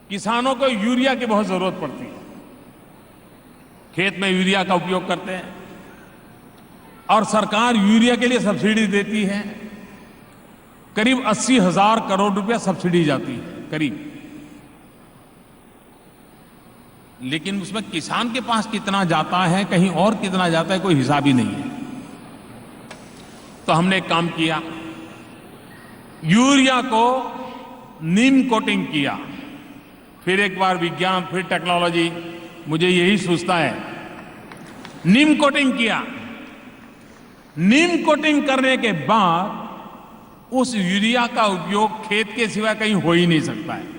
किसानों को यूरिया की बहुत जरूरत पड़ती है, खेत में यूरिया का उपयोग करते हैं, और सरकार यूरिया के लिए सब्सिडी देती है। करीब 80,000 करोड़ रुपया सब्सिडी जाती है करीब। लेकिन उसमें किसान के पास कितना जाता है, कहीं और कितना जाता है, कोई हिसाब ही नहीं है। तो हमने एक काम किया, यूरिया को नीम कोटिंग किया। फिर एक बार विज्ञान, फिर टेक्नोलॉजी मुझे यही सोचता है, नीम कोटिंग किया। नीम कोटिंग करने के बाद उस यूरिया का उपयोग खेत के सिवा कहीं हो ही नहीं सकता है।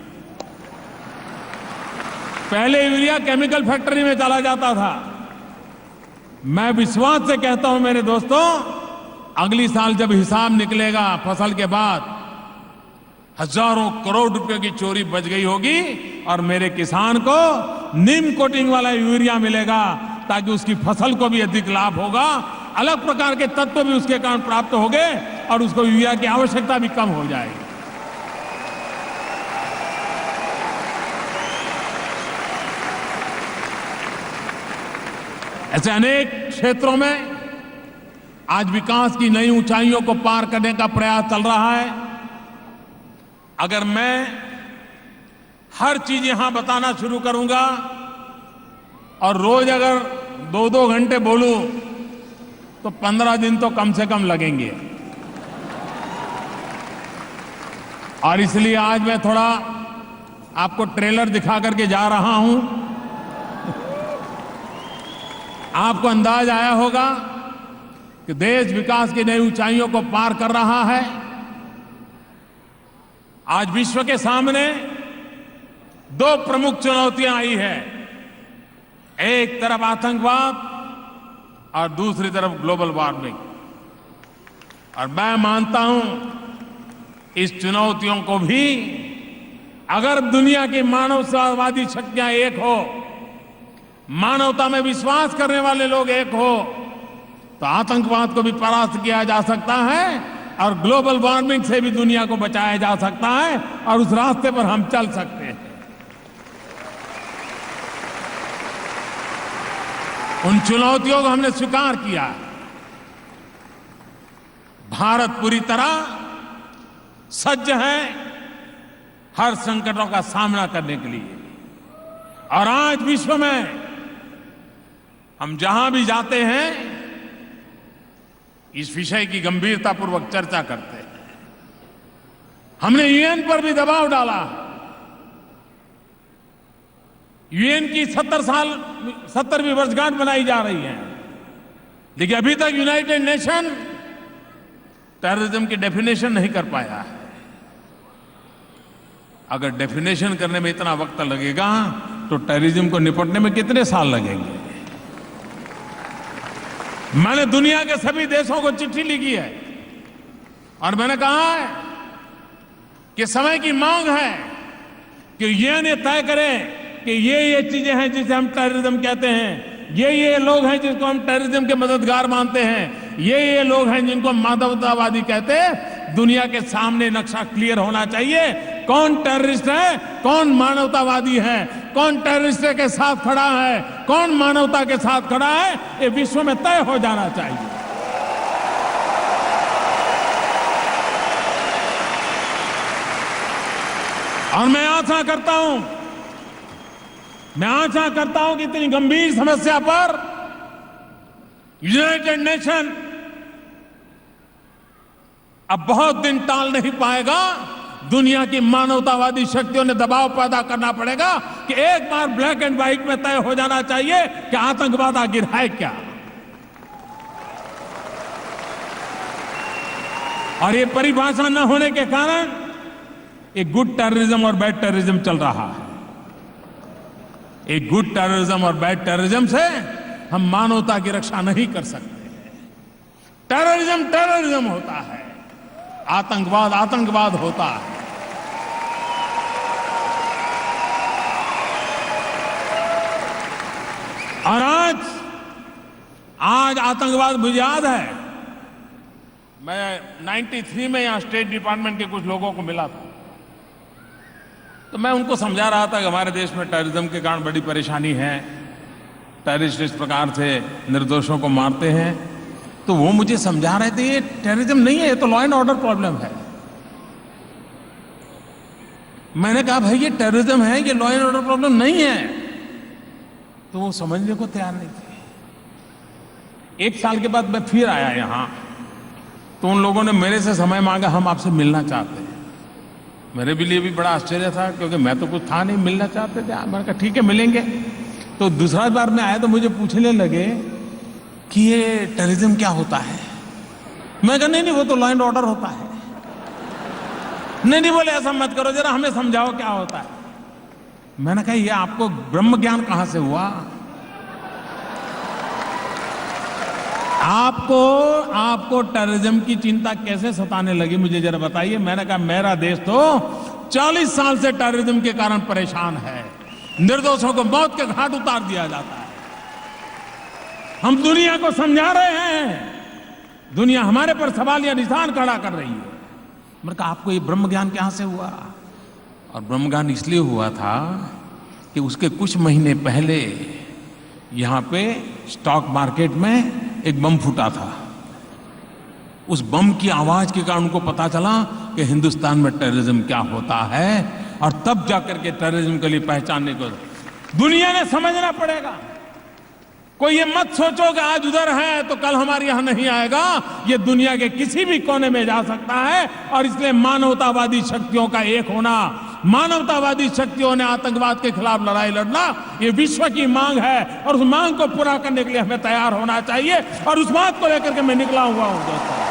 पहले यूरिया केमिकल फैक्ट्री में चला जाता था। मैं विश्वास से कहता हूं मेरे दोस्तों, अगली साल जब हिसाब निकलेगा फसल के बाद, हजारों करोड़ रुपए की चोरी बच गई होगी, और मेरे किसान को नीम कोटिंग वाला यूरिया मिलेगा, ताकि उसकी फसल को भी अधिक लाभ होगा, अलग प्रकार के तत्व भी उसके कारण प्राप्त होंगे, और उसको यूरिया की आवश्यकता भी कम हो जाएगी। ऐसे अनेक क्षेत्रों में आज विकास की नई ऊंचाइयों को पार करने का प्रयास चल रहा है। अगर मैं हर चीज यहां बताना शुरू करूंगा और रोज अगर 2-2 घंटे बोलूं तो 15 दिन तो कम से कम लगेंगे। और इसलिए आज मैं थोड़ा आपको ट्रेलर दिखा करके जा रहा हूं। आपको अंदाज आया होगा कि देश विकास की नई ऊंचाइयों को पार कर रहा है। आज विश्व के सामने 2 प्रमुख चुनौतियां आई है, एक तरफ आतंकवाद और दूसरी तरफ ग्लोबल वार्मिंग। और मैं मानता हूं इस चुनौतियों को भी अगर दुनिया की मानवतावादी शक्तियां एक हो, मानवता में विश्वास करने वाले लोग एक हो, तो आतंकवाद को भी परास्त किया जा सकता है और ग्लोबल वार्मिंग से भी दुनिया को बचाया जा सकता है, और उस रास्ते पर हम चल सकते हैं। उन चुनौतियों को हमने स्वीकार किया। भारत पूरी तरह सज्ज है हर संकटों का सामना करने के लिए। और आज विश्व में हम जहां भी जाते हैं इस विषय की गंभीरतापूर्वक चर्चा करते हैं। हमने यूएन पर भी दबाव डाला। यूएन की 70वीं वर्षगांठ मनाई जा रही है, लेकिन अभी तक यूनाइटेड नेशन टेररिज्म की डेफिनेशन नहीं कर पाया है। अगर डेफिनेशन करने में इतना वक्त लगेगा तो टेररिज्म को निपटने में कितने साल लगेंगे। मैंने दुनिया के सभी देशों को चिट्ठी लिखी है और मैंने कहा है कि समय की मांग है कि यूएन ये तय करे कि ये चीजें हैं जिसे हम टेररिज्म कहते हैं, ये लोग हैं जिनको हम टेररिज्म के मददगार मानते हैं, ये लोग हैं जिनको मानवतावादी कहते हैं। दुनिया के सामने नक्शा क्लियर होना चाहिए, कौन टेररिस्ट है, कौन मानवतावादी है, कौन टेररिस्ट के साथ खड़ा है, कौन मानवता के साथ खड़ा है, ये विश्व में तय हो जाना चाहिए। और मैं आशा करता हूं कि इतनी गंभीर समस्या पर यूनाइटेड नेशन अब बहुत दिन टाल नहीं पाएगा। दुनिया की मानवतावादी शक्तियों ने दबाव पैदा करना पड़ेगा कि एक बार ब्लैक एंड व्हाइट में तय हो जाना चाहिए कि आतंकवाद आखिर है क्या। और ये परिभाषा न होने के कारण एक गुड टेररिज्म और बैड टेररिज्म चल रहा है। एक गुड टेररिज्म और बैड टेररिज्म से हम मानवता की रक्षा नहीं कर सकते। टेररिज्म टेररिज्म होता है, आतंकवाद आतंकवाद होता है। और आज आतंकवाद मुझे याद है, मैं 93 में यहां स्टेट डिपार्टमेंट के कुछ लोगों को मिला था, तो मैं उनको समझा रहा था कि हमारे देश में टेररिज्म के कारण बड़ी परेशानी है, टेररिस्ट इस प्रकार से निर्दोषों को मारते हैं। तो वो मुझे समझा रहे थे ये टेररिज्म नहीं है, ये तो लॉ एंड ऑर्डर प्रॉब्लम है। मैंने कहा भाई ये टेररिज्म है, ये लॉ एंड ऑर्डर प्रॉब्लम नहीं है। तो वो समझने को तैयार नहीं थे। एक साल के बाद मैं फिर आया यहां, तो उन लोगों ने मेरे से समय मांगा, हम आपसे मिलना चाहते हैं। मेरे भी लिए भी बड़ा आश्चर्य था, क्योंकि मैं तो कुछ था नहीं, मिलना चाहते थे। मैंने कहा ठीक है मिलेंगे। तो दूसरा बार मैं आया तो मुझे पूछने लगे कि ये टेररिज्म क्या होता है। मैं कहा नहीं वो तो लॉ एंड ऑर्डर होता है। नहीं बोले ऐसा मत करो, जरा हमें समझाओ क्या होता है। मैंने कहा ये आपको ब्रह्म ज्ञान कहां से हुआ? आपको टेररिज्म की चिंता कैसे सताने लगी, मुझे जरा बताइए। मैंने कहा मेरा देश तो 40 साल से टेररिज्म के कारण परेशान है, निर्दोषों को मौत के घाट उतार दिया जाता है। हम दुनिया को समझा रहे हैं, दुनिया हमारे पर सवाल या निशान खड़ा कर रही है। मैंने कहा आपको ये ब्रह्म ज्ञान कहां से हुआ? और ब्रह्म ज्ञान इसलिए हुआ था कि उसके कुछ महीने पहले यहां पे स्टॉक मार्केट में एक बम फूटा था। उस बम की आवाज के कारण उनको पता चला कि हिंदुस्तान में टेररिज्म क्या होता है, और तब जाकर के टेररिज्म के लिए पहचानने को दुनिया ने समझना पड़ेगा। कोई ये मत सोचो कि आज उधर है तो कल हमारे यहां नहीं आएगा। ये दुनिया के किसी भी कोने में जा सकता है, और इसलिए मानवतावादी शक्तियों का एक होना, मानवतावादी शक्तियों ने आतंकवाद के खिलाफ लड़ाई लड़ना, ये विश्व की मांग है। और उस मांग को पूरा करने के लिए हमें तैयार होना चाहिए, और उस बात को लेकर के मैं निकला हुआ हूं दोस्तों।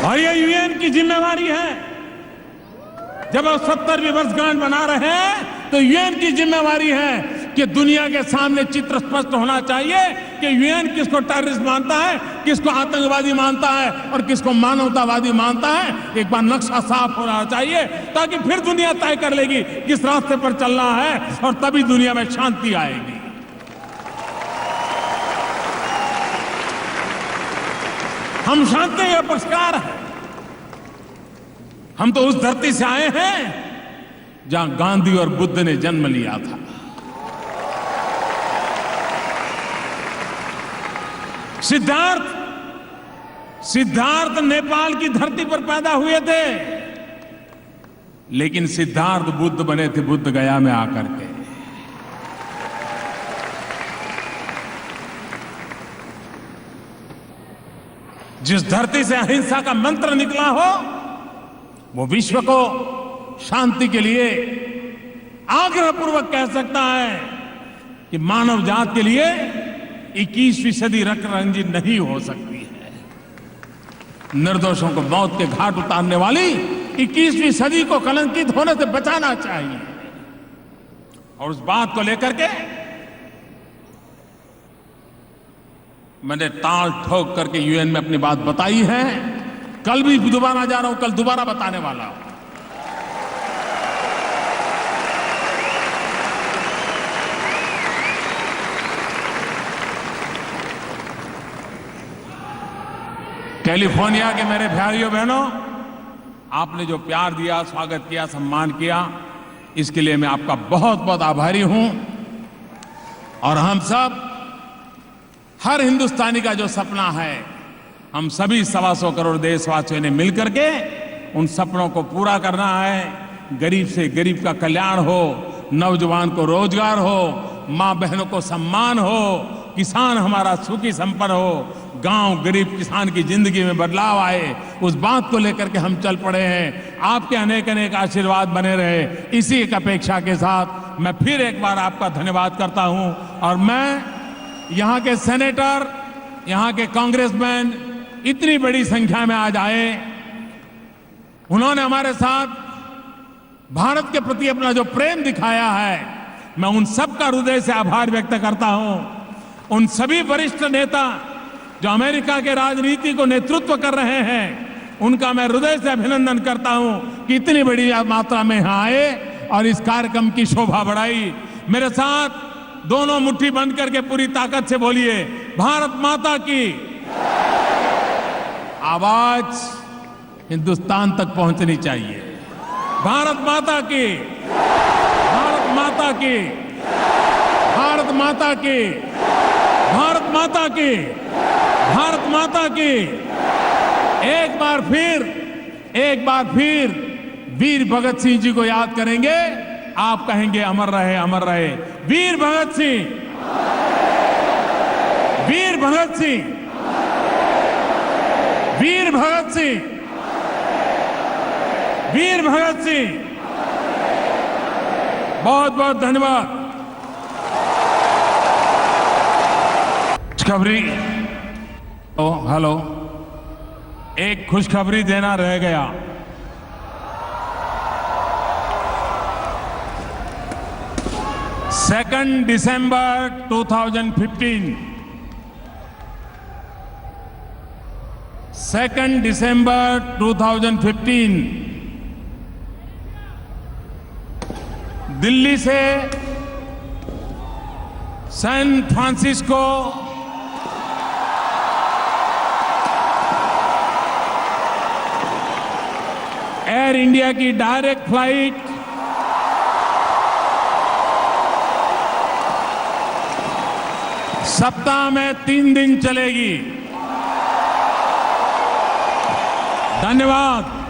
और ये यूएन की जिम्मेवारी है। जब आप 70वीं वर्षगांठ मना रहे हैं तो यूएन की जिम्मेवारी है कि दुनिया के सामने चित्र स्पष्ट होना चाहिए कि यूएन किसको टेररिस्ट मानता है, किसको आतंकवादी मानता है और किसको मानवतावादी मानता है। एक बार नक्शा साफ होना चाहिए, ताकि फिर दुनिया तय कर लेगी किस रास्ते पर चलना है, और तभी दुनिया में शांति आएगी। हम शांति के पुरस्कार हैं। हम तो उस धरती से आए हैं जहां गांधी और बुद्ध ने जन्म लिया था। सिद्धार्थ नेपाल की धरती पर पैदा हुए थे, लेकिन सिद्धार्थ बुद्ध बने थे बुद्ध गया में आकर के। जिस धरती से अहिंसा का मंत्र निकला हो, वो विश्व को शांति के लिए आग्रहपूर्वक कह सकता है कि मानव जात के लिए 21वीं सदी रंग रंजित नहीं हो सकती है। निर्दोषों को मौत के घाट उतारने वाली 21वीं सदी को कलंकित होने से बचाना चाहिए। और उस बात को लेकर के मैंने ताल ठोक करके यूएन में अपनी बात बताई है। कल भी दोबारा जा रहा हूं, कल दोबारा बताने वाला हूं। कैलिफोर्निया के मेरे भाइयों बहनों, आपने जो प्यार दिया, स्वागत किया, सम्मान किया, इसके लिए मैं आपका बहुत बहुत आभारी हूं। और हम सब, हर हिंदुस्तानी का जो सपना है, हम सभी 125 करोड़ देशवासियों ने मिलकर के उन सपनों को पूरा करना है। गरीब से गरीब का कल्याण हो, नौजवान को रोजगार हो, मां बहनों को सम्मान हो, किसान हमारा सुखी संपन्न हो, गांव गरीब किसान की जिंदगी में बदलाव आए, उस बात को लेकर के हम चल पड़े हैं। आपके अनेक अनेक आशीर्वाद बने रहे, इसी एक अपेक्षा के साथ मैं फिर एक बार आपका धन्यवाद करता हूं। और मैं यहां के सेनेटर, यहां के कांग्रेसमैन इतनी बड़ी संख्या में आज आए, उन्होंने हमारे साथ भारत के प्रति अपना जो प्रेम दिखाया है, मैं उन सबका हृदय से आभार व्यक्त करता हूं। उन सभी वरिष्ठ नेता जो अमेरिका के राजनीति को नेतृत्व कर रहे हैं, उनका मैं हृदय से अभिनंदन करता हूं कि इतनी बड़ी मात्रा में यहां आए और इस कार्यक्रम की शोभा बढ़ाई। मेरे साथ दोनों मुट्ठी बंद करके पूरी ताकत से बोलिए, भारत माता की। आवाज हिंदुस्तान तक पहुंचनी चाहिए। भारत माता की, भारत माता की, भारत माता की, भारत माता की, भारत माता की। एक बार फिर वीर भगत सिंह जी को याद करेंगे, आप कहेंगे अमर रहे, अमर रहे। वीर भगत सिंह, वीर भगत सिंह, वीर भगत सिंह, वीर भगत सिंह। बहुत बहुत धन्यवाद। खुशखबरी, हेलो, एक खुशखबरी देना रह गया। सेकंड दिसंबर 2015, 2 दिसंबर 2015 दिल्ली से सैन फ्रांसिस्को एयर इंडिया की डायरेक्ट फ्लाइट सप्ताह में 3 दिन चलेगी। धन्यवाद।